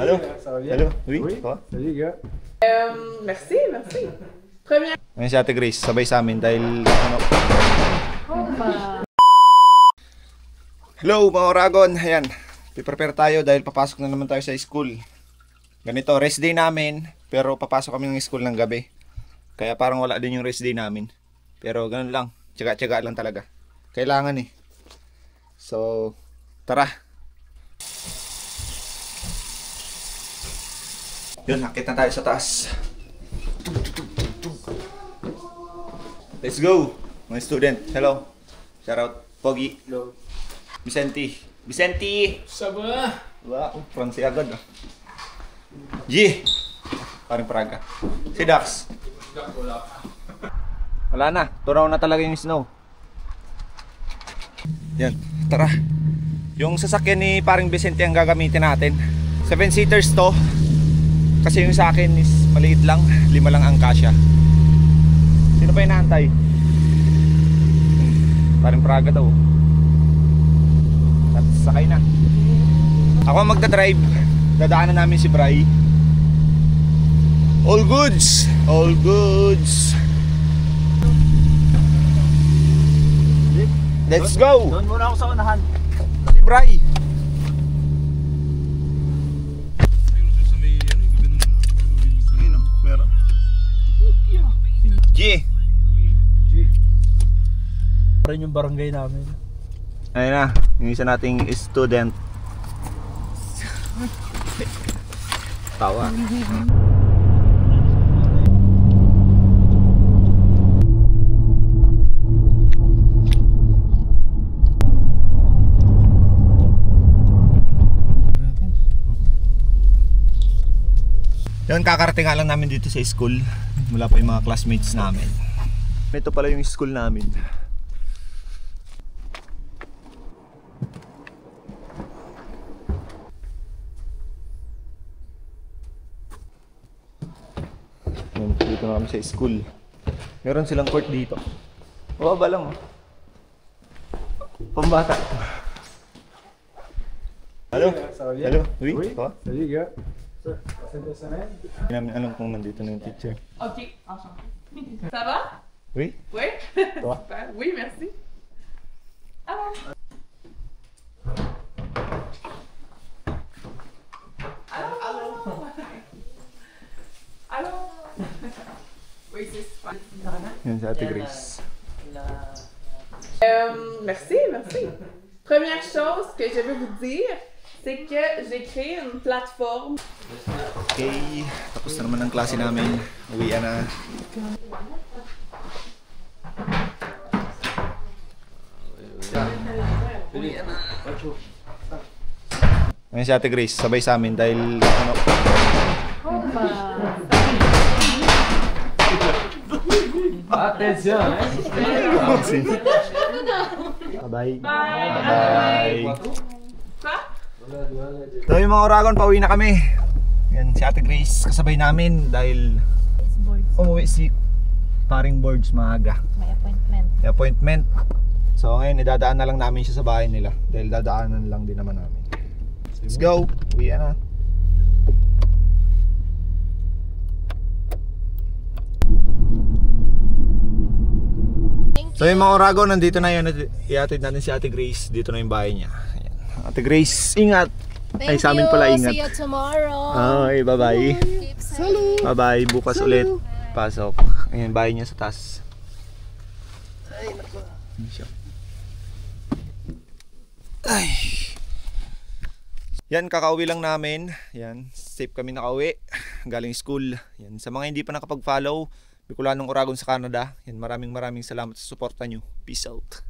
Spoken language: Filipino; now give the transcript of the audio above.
Allô? Ça va bien? Allô? Oui? Oui. Ça va? Salut, gars. Merci. Première. Ngayon si Ate Grace, sabay sa amin dahil ano. Hello mga Oragon, ayan. Prepare tayo dahil papasok na naman tayo sa school. Ganito, rest day namin, pero papasok kami ng school ng gabi. Kaya parang wala din yung rest day namin. Pero ganun lang, tiyaga-tiyaga lang talaga. Kailangan eh. So, tara. Yun, nakit na tayo sa taas. Let's go, mga student. Hello. Shout out, Pogi. Hello. Vicente. Ça va? Wow, Francie agad ah. G. Parang Praga. Si Dax. Wala na. Tunaw na talaga yung snow. Yan. Tara. Yung sasakyan ni paring Vicente ang gagamitin natin. 7-seaters to. Kasi yung sa akin is maliit lang. 5 lang ang kasya. Sino pa inaantay? Parang Praga daw. At sakay na. Ako ang magdadrive. Dadaanan namin si Bray. All goods. All goods. Let's go. Doon muna ako sa unahan. Si Bray. G. Parang yung barangay namin. Ayun na, yung isa nating student. Tawa. Yun, kakarating nga lang namin dito sa school. Wala pa yung mga classmates namin. Ito pala yung school namin. Dito na kami sa school. Meron silang court dito. Mababa lang oh. Pambata. Hello? Ça va bien? Hello? Oui? Oui. Ça va? Salut, gars. Passez une bonne semaine? Hindi namin alam kung nandito na yung teacher. Ok, enchanté. Ça va? Oui? Oui? Toi? Super. Oui, merci. Alors. Alors. Oui, c'est super. Yan si Ate Grace. Merci. Première chose que je veux vous dire, c'est que j'ai créé une plateforme. Okay, tapos na naman ang klase namin. Uwian na. Ngayon si Ate Grace, sabay sa amin dahil ano. Attention, hein? Bye-bye. Bye-bye. Quoi? So yung mga Oragon, pauwi na kami. Yan, si Ate Grace kasabay namin dahil umuwi si paring Boards maaga. May appointment. May appointment. So ngayon, idadaan na lang namin siya sa bahay nila dahil dadaanan lang din naman namin. Let's go! Uwi na. So yung mga Oragon, nandito na yun. Iatid natin si Ate Grace. Dito na yung bahay niya. Ayan. Ate Grace, ingat! Ay, sa amin pala ingat. See you tomorrow. Okay, bye-bye. Keep safe. Bye-bye. Bukas ulit. Pasok. Ayan, bahay niya sa taas. Ay, naku. Ay. Yan, kakauwi lang namin. Yan, safe kami nakauwi. Galing school. Yan, sa mga hindi pa nakapag-follow, Bicolanong Oragon sa Canada. Yan, maraming salamat sa suporta nyo. Peace out.